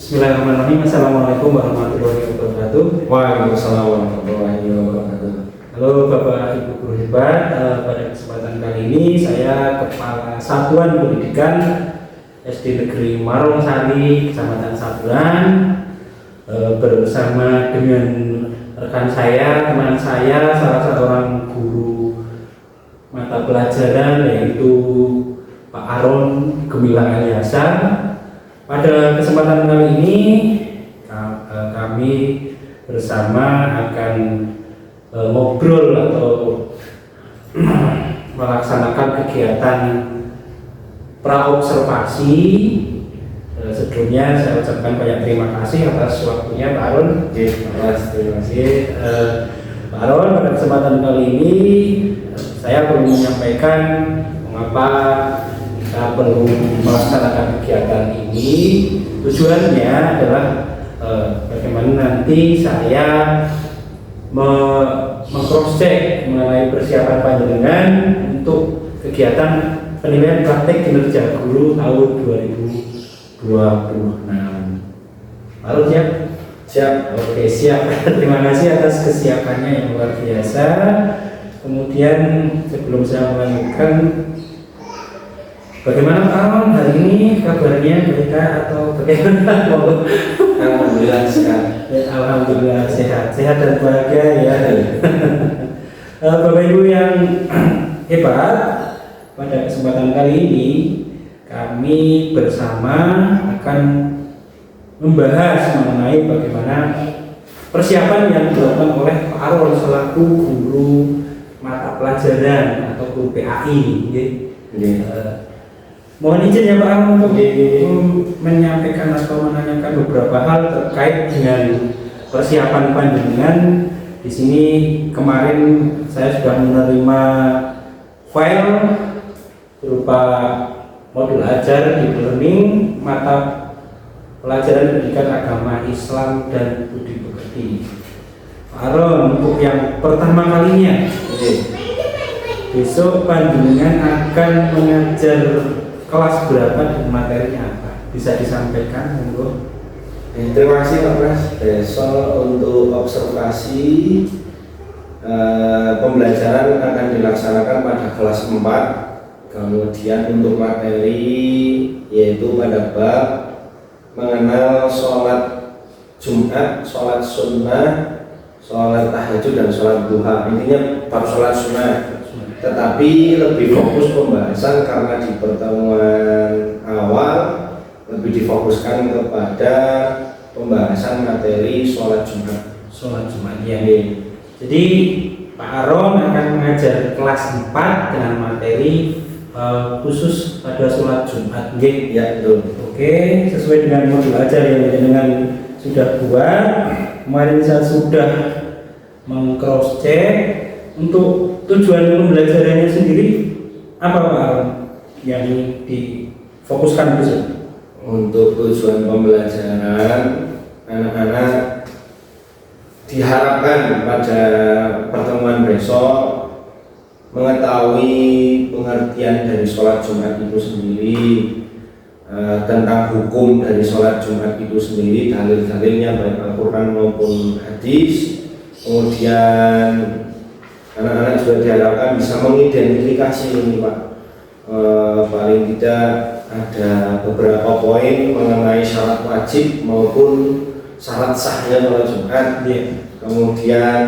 Bismillahirrahmanirrahim. Assalamualaikum warahmatullahi wabarakatuh. Waalaikumsalam warahmatullahi wabarakatuh. Halo Bapak Ibu guru hebat. Pada kesempatan kali ini saya Kepala Satuan Pendidikan SD Negeri Marongsari, Kecamatan Saburan, bersama dengan rekan saya, teman saya, salah seorang guru mata pelajaran yaitu Pak Aron Gemilang Aliasa. Pada kesempatan kali ini kami bersama akan ngobrol atau melaksanakan kegiatan praobservasi. Sebelumnya saya ucapkan banyak terima kasih atas waktunya Pak Aron. Terima kasih. Pak Aron, pada kesempatan kali ini saya perlu menyampaikan mengapa kita perlu melaksanakan kegiatan ini. Tujuannya adalah bagaimana nanti saya meng-cross-check mengenai persiapan panjenengan untuk kegiatan penilaian praktek kinerja guru tahun 2026. Lalu siap? Siap. Oke, siap. Terima kasih atas kesiapannya yang luar biasa. Kemudian sebelum saya melanjutkan, bagaimana Pak Aron hari ini, kabarnya baik atau bagaimana? Alhamdulillah sehat. Alhamdulillah sehat dan bahagia ya. Bapak Ibu yang hebat, pada kesempatan kali ini kami bersama akan membahas mengenai bagaimana persiapan yang dilakukan oleh Pak Aron selaku guru mata pelajaran atau guru PAI. Mohon izin ya Pak Aron untuk menyampaikan atau menanyakan beberapa hal terkait dengan persiapan panjenengan. Di sini kemarin saya sudah menerima file berupa modul ajar di learning mata pelajaran pendidikan agama Islam dan budi pekerti. Pak Aron, untuk yang pertama kalinya, besok panjenengan akan mengajar kelas berapa dan materinya apa? Bisa disampaikan, monggo. Terima kasih Pak Pras. Besok untuk observasi pembelajaran akan dilaksanakan pada kelas 4. Kemudian untuk materi yaitu pada bab mengenal sholat Jumat, sholat sunnah, sholat tahajud dan sholat duha. Intinya bab sholat sunnah. Tetapi lebih fokus pembahasan karena di pertemuan awal lebih difokuskan kepada pembahasan materi sholat Jumat. Sholat Jumat ya. Jadi Pak Aron akan mengajar kelas 4 dengan materi khusus pada sholat Jumat. Ya, betul. Oke, sesuai dengan modul ajar yang dengan sudah buat. Kemarin saya sudah meng-cross check. Untuk tujuan pembelajarannya sendiri apa Pak Aron yang difokuskan besok? Untuk tujuan pembelajaran anak-anak diharapkan pada pertemuan besok mengetahui pengertian dari sholat Jumat itu sendiri, tentang hukum dari sholat Jumat itu sendiri, dalil-dalilnya baik Al-Quran maupun hadis. Kemudian anak-anak juga diharapkan bisa mengidentifikasi ini Pak, paling tidak ada beberapa poin mengenai syarat wajib maupun syarat sahnya sholat Jumat. Kemudian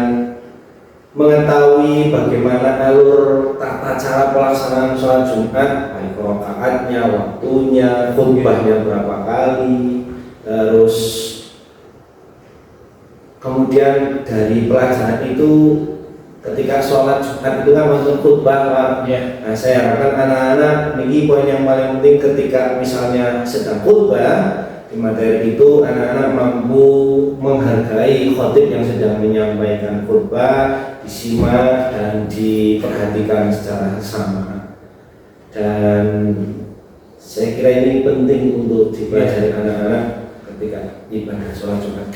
mengetahui bagaimana alur tata cara pelaksanaan sholat Jumat, baik rakaatnya, waktunya, khutbahnya berapa kali, terus kemudian dari pelajaran itu ketika sholat Jumat itu kan masuk khutbah Pak. Nah, saya harapkan anak-anak ini poin yang paling penting ketika misalnya sedang khutbah di materi itu, anak-anak mampu menghargai khotib yang sedang menyampaikan khutbah, disimak dan diperhatikan secara sama. Dan saya kira ini penting untuk dipelajari anak-anak ketika ibadah sholat Jumat.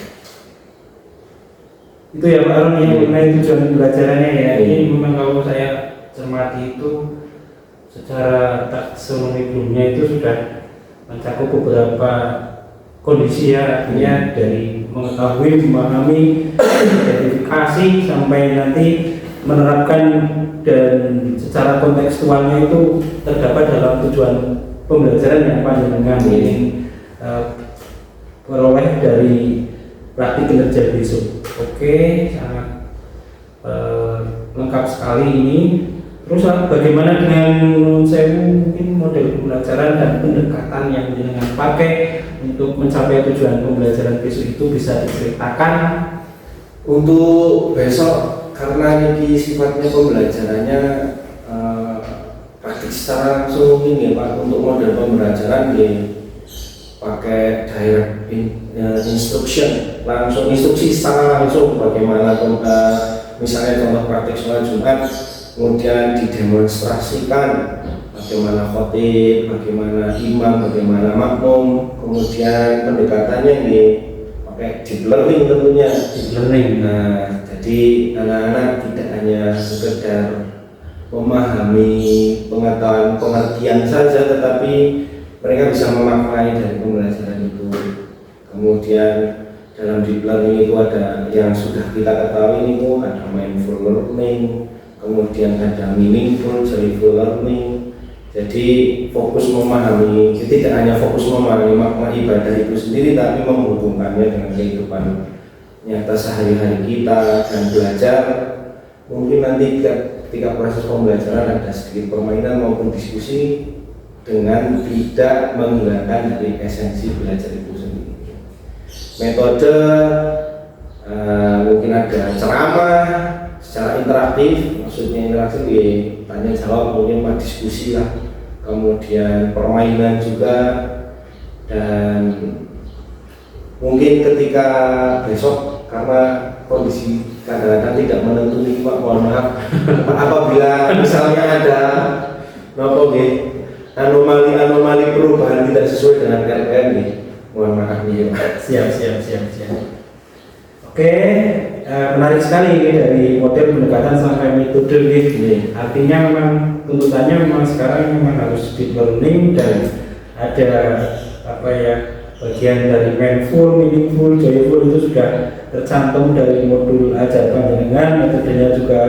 Itu ya Pak Aron yang mengenai tujuan pembelajarannya ya. Ini memang kalau saya cermati itu secara taksonomi itu sudah mencakup beberapa kondisi ya, artinya dari mengetahui, memahami, identifikasi sampai nanti menerapkan dan secara kontekstualnya itu terdapat dalam tujuan pembelajaran yang panjenengan ingin peroleh dari praktik kinerja besok. Oke, sangat lengkap sekali ini. Terus bagaimana dengan mungkin model pembelajaran dan pendekatan yang dengan pakai untuk mencapai tujuan pembelajaran besok itu bisa diceritakan? Untuk besok karena ini sifatnya pembelajarannya praktik secara langsung mungkin ya Pak. Untuk model pembelajaran pakai direct instruction, langsung instruksi secara langsung bagaimana misalnya contoh praktik sholat Jumat, kemudian didemonstrasikan bagaimana khotib, bagaimana imam, bagaimana makmum, kemudian pendekatannya pakai deep learning tentunya. Deep learning. Nah, jadi anak-anak tidak hanya sekedar memahami pengetahuan pengertian saja, tetapi mereka bisa memaknai dari pembelajaran itu. Kemudian dalam deep learning itu ada yang sudah kita ketahui itu ada mindful learning, kemudian ada meaningful, joyful learning. Jadi fokus memahami, tidak hanya fokus memahami makna ibadah itu sendiri, tapi menghubungkannya dengan kehidupan nyata sehari-hari kita dan belajar. Mungkin nanti ketika proses pembelajaran ada sedikit permainan maupun diskusi dengan tidak menghilangkan dari esensi belajar itu sendiri. Metode mungkin ada ceramah secara interaktif, maksudnya interaktif tanya jawab, kemudian diskusi lah, kemudian permainan juga, dan mungkin ketika besok karena kondisi kadang-kadang tidak menentu nih Pak, mohon maaf apabila misalnya ada anomali perubahan tidak sesuai dengan RPM nih, mohon maaf nih Pak. Siap. Oke, menarik sekali ini dari model pendekatan sampai metode ini. Artinya memang tuntutannya memang sekarang memang harus deep learning dan ada bagian dari mindful, meaningful, joyful itu sudah tercantum dari modul ajar panjenengan. Metodenya juga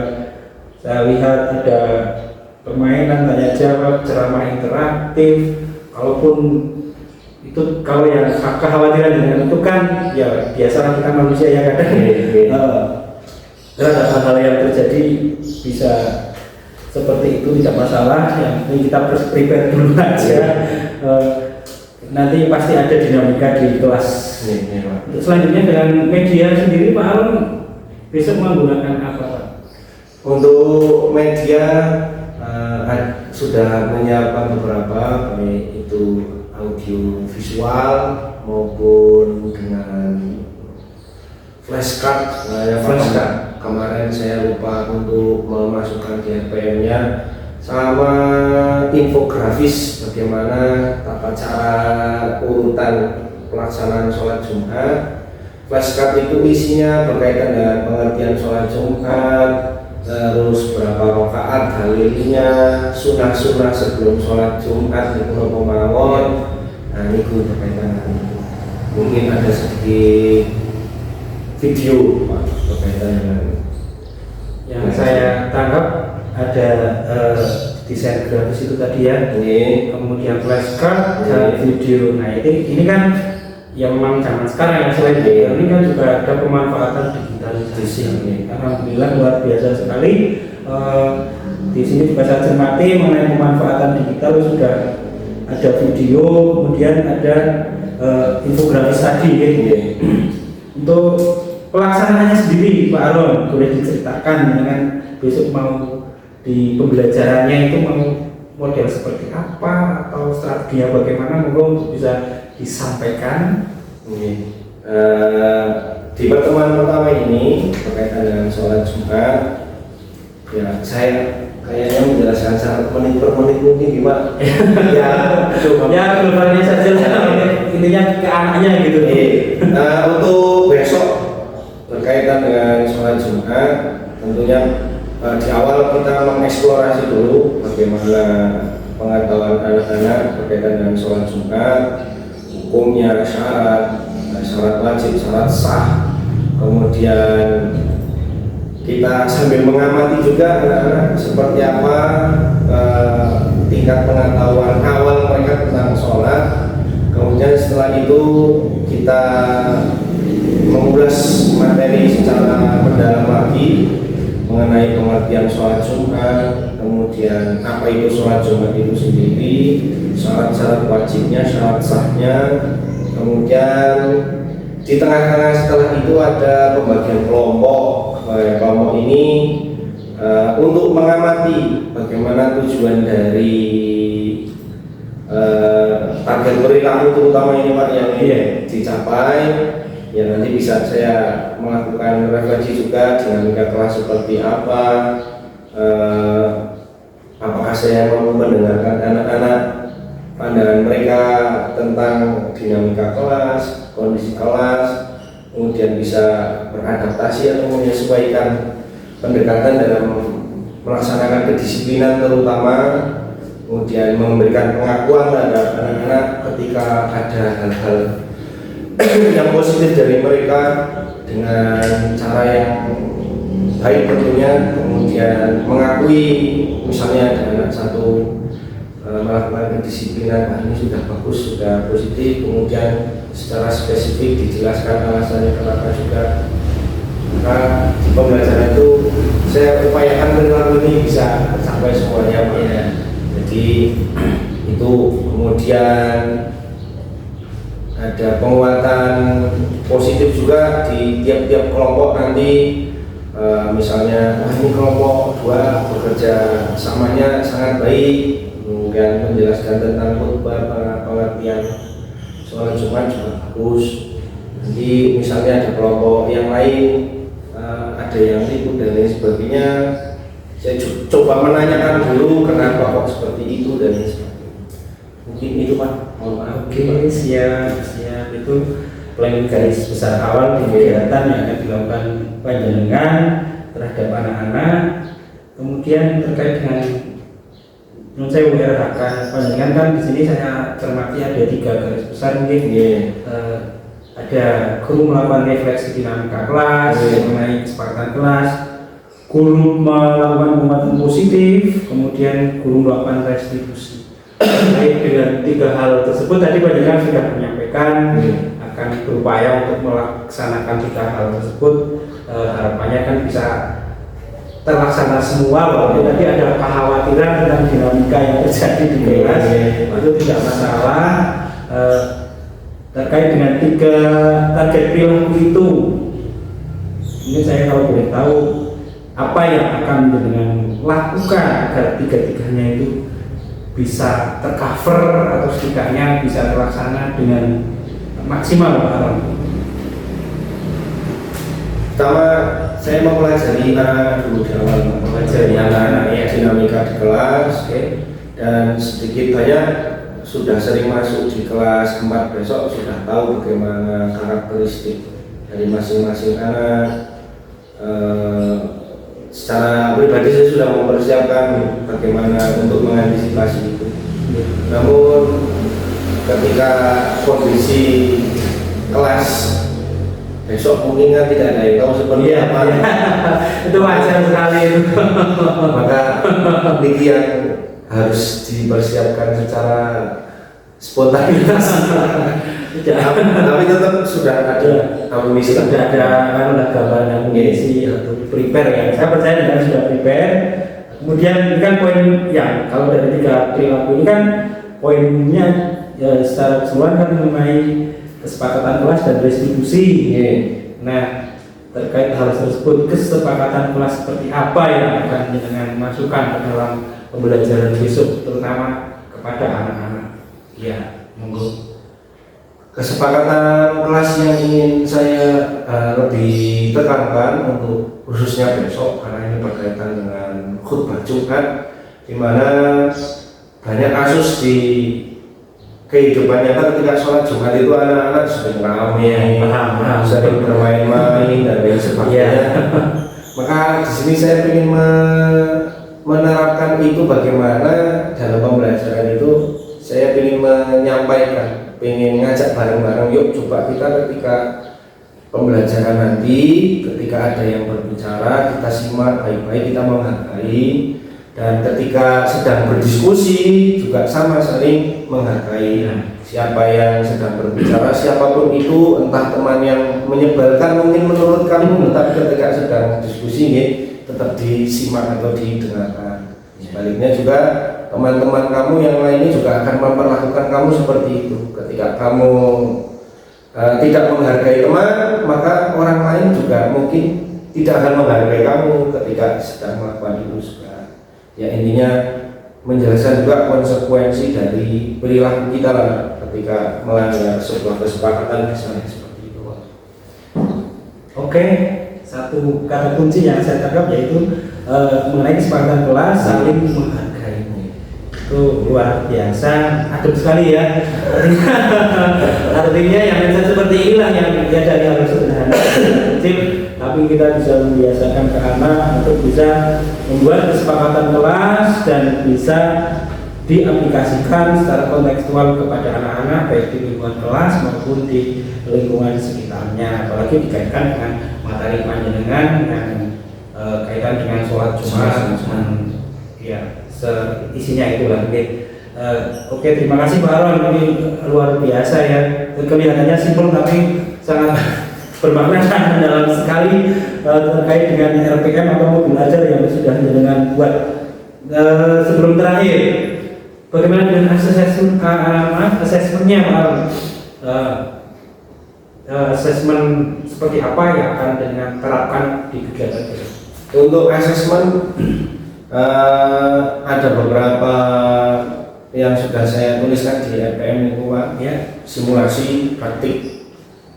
saya lihat ada permainan, tanya jawab, ceramah interaktif. Kalau yang kekhawatiran dengan itu kan ya biasa kita manusia yang kadang ada hal-hal yang terjadi bisa seperti itu, tidak masalah. Yang penting kita prepare dulu aja. Nanti pasti ada dinamika di kelas. Untuk selanjutnya dengan media sendiri Pak Aron besok menggunakan apa Pak? Untuk media sudah menyiapkan beberapa, baik itu audio visual maupun dengan flashcard. Flashcard kemarin saya lupa untuk memasukkan di RPM-nya, sama infografis bagaimana tata cara urutan pelaksanaan sholat Jumat. Flashcard itu isinya berkaitan dengan pengertian sholat Jumat, terus berapa rakaat dalilnya, sunah-sunah sebelum sholat Jumat itu apa mawon. Nah ini berkaitan dengan itu. Mungkin ada sedikit video Pak berkaitan dengan yang saya tangkap ada desain grafis itu tadi ya. Kemudian flashcard dan video. Nah ini kan yang memang zaman sekarang ya, selain ini kan juga ada pemanfaatan digitalisasi. Alhamdulillah luar biasa sekali. Di sini juga saya cermati mengenai pemanfaatan digital, sudah ada video, kemudian ada infografis tadi ya. Untuk pelaksanaannya sendiri Pak Aron boleh diceritakan dengan besok mau di pembelajarannya itu mau model seperti apa atau strateginya bagaimana, monggo bisa disampaikan. Di pertemuan pertama ini berkaitan dengan sholat Jumat, ya saya kayaknya menjelaskan sangat menit per menit mungkin gimana ya coba ya globalnya saja lah, intinya ke anaknya gitu. Untuk besok berkaitan dengan sholat Jumat, tentunya di awal kita mengeksplorasi dulu bagaimana pengetahuan anak-anak berkaitan dengan sholat Jumat, hukumnya, syarat wajib, syarat sah. Kemudian kita sambil mengamati juga anak-anak seperti apa tingkat pengetahuan awal mereka tentang sholat. Kemudian setelah itu kita mengulas materi secara mendalam lagi mengenai pengertian sholat Jumat, kemudian apa itu sholat Jumat itu sendiri, syarat-syarat wajibnya, syarat sahnya. Kemudian di tengah-tengah setelah itu ada pembagian kelompok. Kelompok ini untuk mengamati bagaimana tujuan dari target perilaku terutama ini Pak yang dicapai. Ya nanti bisa saya melakukan refleksi juga dinamika kelas seperti apa, apakah saya mau mendengarkan anak-anak pandangan mereka tentang dinamika kelas, kondisi kelas, kemudian bisa beradaptasi atau menyesuaikan pendekatan dalam melaksanakan kedisiplinan terutama, kemudian memberikan pengakuan terhadap anak-anak ketika ada hal-hal yang positif dari mereka dengan cara yang baik tentunya, kemudian mengakui misalnya ada anak satu melakukan kedisiplinan, ini sudah bagus, sudah positif, kemudian secara spesifik dijelaskan alasannya kenapa juga. Maka di pembelajaran itu saya upayakan perilaku ini bisa sampai semuanya Pak. Ya. Jadi itu kemudian ada penguatan positif juga di tiap-tiap kelompok nanti. Misalnya ini kelompok 2 bekerja samanya sangat baik, kemudian menjelaskan tentang khutbah, pengertian sholat Jumat juga bagus. Nanti misalnya ada kelompok yang lain, ada yang ribut dan lain sebagainya, saya coba menanyakan dulu kenapa kok seperti itu dan lain sebagainya. Mungkin itu Pak. Oke, siap. Itu planning garis besar awal kegiatan yang akan dilakukan panjenengan terhadap anak-anak. Kemudian terkait dengan menurut saya WRHK panjenengan kan di sini saya cermati ada 3 garis besar mungkin. Ada guru melakukan refleksi dinamika kelas mengenai kesepakatan kelas, guru melakukan penguatan positif, kemudian guru melakukan restitusi. Baik, dengan 3 hal tersebut tadi panjenengan sudah menyampaikan akan berupaya untuk melaksanakan 3 hal tersebut. Harapannya kan bisa terlaksana semua, walaupun tadi ada kekhawatiran tentang dinamika yang terjadi di kelas, itu tidak masalah. Terkait dengan 3 target perilaku itu, ini saya kalau boleh tahu apa yang akan dengan lakukan agar 3-tiganya itu bisa tercover atau setidaknya bisa terlaksana dengan maksimal Pak Aron. Pertama, saya mempelajari anak dulu di awal, mempelajari anak-anak ya, dinamika di kelas, dan sedikit banyak sudah sering masuk di kelas 4 besok sudah tahu bagaimana karakteristik dari masing-masing anak. Secara pribadi saya sudah mempersiapkan bagaimana untuk mengantisipasi itu. Namun ketika kondisi kelas besok mungkin kan tidak ada yang tahu seperti apa. Itu wajar sekali itu. Maka demikian harus dipersiapkan secara spontanitas. Tapi tetap sudah ada amunisi, sudah ada gambaran amunisi atau prepare ya. Saya percaya dengan sudah prepare. Kemudian ini kan poin yang kalau dari 3 perilaku ini kan poinnya ya, secara keseluruhan kan mengenai kesepakatan kelas dan restitusi. Nah, terkait hal tersebut, kesepakatan kelas seperti apa yang akan dengan masukkan ke dalam pembelajaran besok, terutama kepada anak-anak. Ya, monggo. Kesepakatan kelas yang ingin saya lebih tekankan untuk khususnya besok karena ini berkaitan dengan khutbah Jumat, di mana banyak kasus di kehidupan nyata ketika sholat Jumat itu anak-anak sering ramai, sering bermain-main dan lain sebagainya. Maka di sini saya ingin menerapkan itu bagaimana dalam pembelajaran itu saya ingin menyampaikan pengen ngajak bareng-bareng, yuk coba kita ketika pembelajaran nanti, ketika ada yang berbicara kita simak baik-baik, kita menghargai, dan ketika sedang berdiskusi juga sama, saling menghargai. Siapa yang sedang berbicara, siapapun itu, entah teman yang menyebalkan mungkin menurut kamu, tetapi ketika sedang diskusi tetap disimak atau didengarkan. Sebaliknya juga teman-teman kamu yang lainnya juga akan memperlakukan kamu seperti itu. Ketika kamu tidak menghargai teman, maka orang lain juga mungkin tidak akan menghargai kamu ketika sedang melakukan itu juga. Ya intinya menjelaskan juga konsekuensi dari perilaku kita lah ketika melanggar sebuah kesepakatan misalnya seperti itu. Oke, satu kata kunci yang saya tangkap yaitu mengenai kesepakatan kelas saling menghargai. Itu luar biasa, adem sekali ya. Artinya yang mindset seperti inilah yang dari harus sederhana kecil, tapi kita bisa membiasakan ke anak untuk bisa membuat kesepakatan kelas dan bisa diaplikasikan secara kontekstual kepada anak-anak baik di lingkungan kelas maupun di lingkungan sekitarnya, apalagi dikaitkan dengan materi panjenengan yang kaitan dengan sholat Jumat ya isinya itulah. Oke, terima kasih Pak Aron, ini luar biasa ya, kelihatannya simpel tapi sangat bermakna dalam sekali terkait dengan RPM atau belajar yang sudah dengan buat. Sebelum terakhir, bagaimana dengan asesmennya Pak Aron? Asesmen seperti apa yang akan dengan terapkan di kegiatan ini? Untuk asesmen ada beberapa yang sudah saya tuliskan di RPM itu Pak, ya, simulasi praktik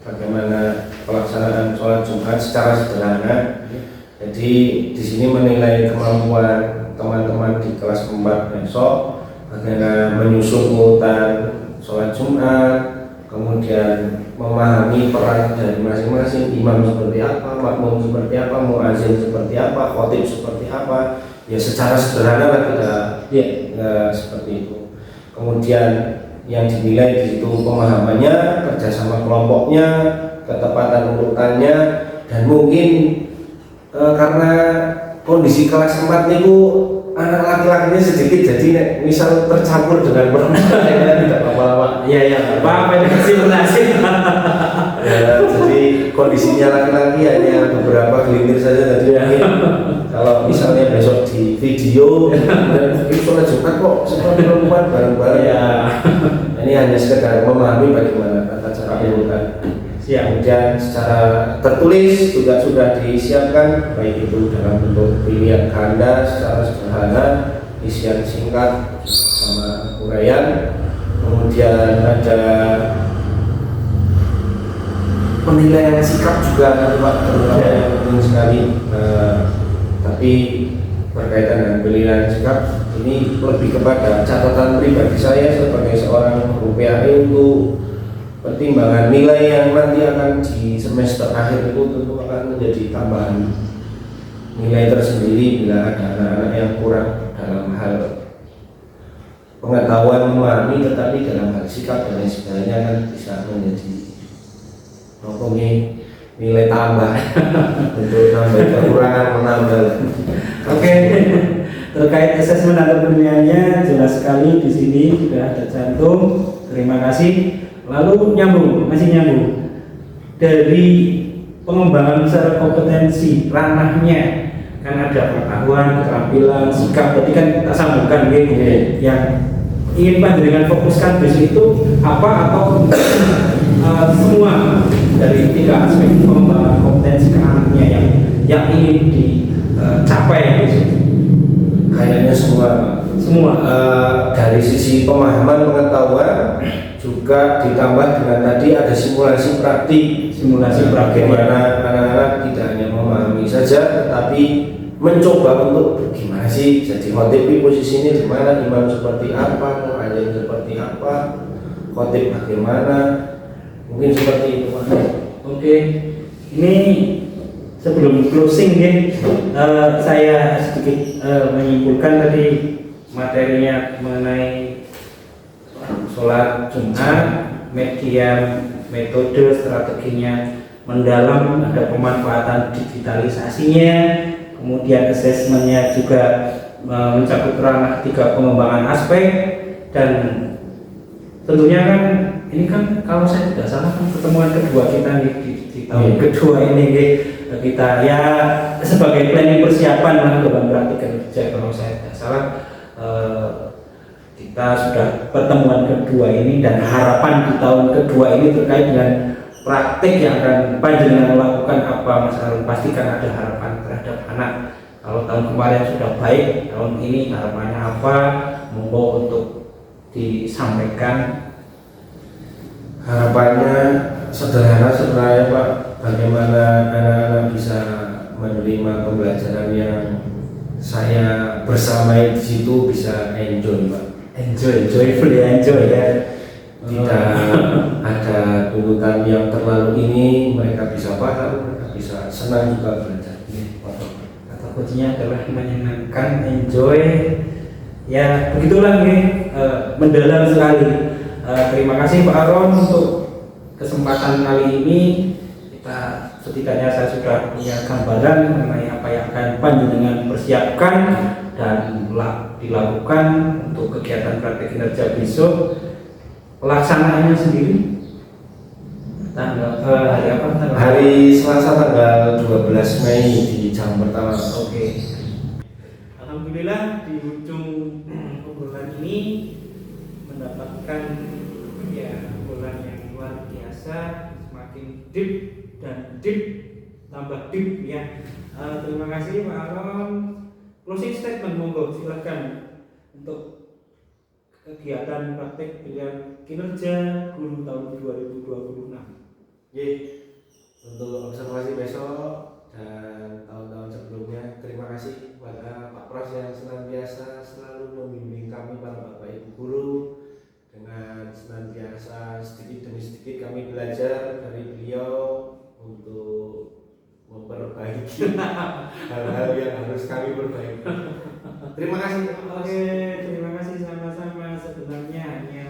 bagaimana pelaksanaan sholat Jumat secara sederhana. Jadi di sini menilai kemampuan teman-teman di kelas 4 besok bagaimana menyusun urutan sholat Jumat, kemudian memahami peran dari masing-masing, imam seperti apa, makmum seperti apa, muadzin seperti apa, khotib seperti apa. Ya secara sederhana lah kita seperti itu. Kemudian yang dinilai di situ pemahamannya, kerjasama kelompoknya, ketepatan urutannya, dan mungkin karena kondisi kelas 4 itu anak laki-lakinya sedikit, jadi misal tercampur dengan perempuan tidak apa-apa. Iya apa ini simulasi. Ya, jadi kondisinya laki-laki hanya beberapa gelintir saja, jadi mungkin kalau misalnya besok di video dan mungkin sholat Jumat kok seperti perempuan bareng-bareng ya. Ini hanya sekedar memahami bagaimana tata cara urutan. Kemudian secara tertulis juga sudah disiapkan, baik itu dalam bentuk pilihan ganda secara sederhana, isian singkat sama uraian. Kemudian ada penilaian sikap juga Pak, penting sekali. Tapi berkaitan dengan penilaian sikap ini lebih kepada catatan pribadi saya sebagai seorang guru PAI untuk pertimbangan nilai yang nanti akan di semester akhir itu tentu akan menjadi tambahan nilai tersendiri bila ada anak-anak yang kurang dalam hal pengetahuan memahami, tetapi dalam hal sikap dan lain sebagainya kan bisa menjadi nilai tambah untuk nambah kekurangan menambah. Oke, terkait asesmen atau penilaiannya jelas sekali di sini sudah ada cantum. Terima kasih. Lalu masih nyambung dari pengembangan secara kompetensi ranahnya kan ada pengetahuan, keterampilan, sikap. Tadi kan kita sambungkan gitu. Yang ingin panjenengan fokuskan di situ apa atau semua dari 3 aspek pengembangan kompetensi ranahnya yang ingin dicapai di situ. Kayaknya semua dari sisi pemahaman pengetahuan juga ditambah dengan tadi ada simulasi praktik bagaimana anak-anak tidak hanya memahami saja tetapi mencoba untuk gimana sih jadi khotib posisinya di mana, imam seperti apa, muadzin seperti apa, khotib bagaimana, mungkin seperti itu. Oke, ini sebelum closing saya sedikit menyimpulkan tadi materinya mengenai sholat Jumat media, metode, strateginya mendalam, ada pemanfaatan digitalisasinya, kemudian asesmennya juga mencakup ranah 3 pengembangan aspek, dan tentunya kan ini kan kalau saya tidak salah kan pertemuan kedua kita di tahun kedua ini kita ya sebagai planning persiapan lah dalam praktik kerja. Kalau saya tidak salah kita sudah pertemuan kedua ini, dan harapan di tahun kedua ini terkait dengan praktik yang akan panjenengan lakukan apa Mas Harun. Pastikan ada harapan terhadap anak. Kalau tahun kemarin sudah baik, tahun ini harapannya apa, monggo untuk disampaikan. Harapannya sederhana sebenarnya Pak, bagaimana anak-anak bisa menerima pembelajaran yang saya bersamai di situ, bisa enjoy Pak. Joyful ya, enjoy ya. Tidak ada tuntutan yang terlalu ini, mereka bisa paham, mereka bisa senang juga belajar. Kata kuncinya adalah menyenangkan, enjoy. Ya begitulah nih, mendalam sekali. Terima kasih Pak Aron untuk kesempatan kali ini. Kita setidaknya saya sudah punya gambaran mengenai apa yang akan panjenengan persiapkan dan dilakukan untuk kegiatan praktik kinerja besok. Pelaksanaannya sendiri tanggal hari apa? Hari Selasa tanggal 12 Mei di jam pertama. Oke. Alhamdulillah di ujung obrolan ini mendapatkan ya obrolan yang luar biasa, semakin deep dan deep tambah deep ya. Terima kasih Pak Aron. Closing statement monggo silakan untuk kegiatan praktek dengan kinerja guru tahun 2026. Untuk observasi besok dan tahun-tahun sebelumnya, terima kasih kepada Pak Pras yang senantiasa selalu membimbing kami para Bapak Ibu guru, dengan senantiasa sedikit demi sedikit kami belajar dari beliau untuk memperbaiki hal-hal yang harus kami perbaiki. Terima kasih. Oke, terima kasih sama-sama. Sebenarnya hanya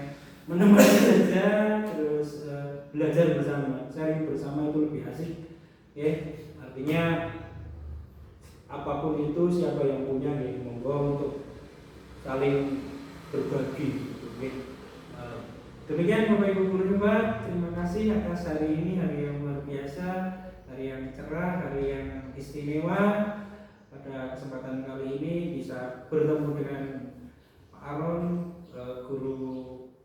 menemani saja, terus belajar bersama, sharing bersama itu lebih asik. Ya, artinya apapun itu siapa yang punya nih, monggo untuk saling berbagi. Oke. Demikian Bapak Ibu guru hebat, terima kasih atas hari ini, hari yang luar biasa, hari yang cerah, hari yang istimewa. Pada kesempatan kali ini bisa bertemu dengan Pak Aron, guru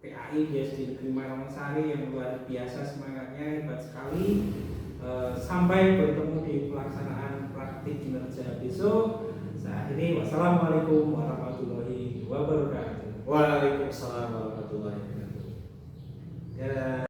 PAI di SD Negeri Marawangsari yang luar biasa semangatnya, hebat sekali. Sampai bertemu di pelaksanaan praktik kinerja besok. Saya akhiri, wassalamualaikum warahmatullahi wabarakatuh. Waalaikumsalam warahmatullahi wabarakatuh. Ya.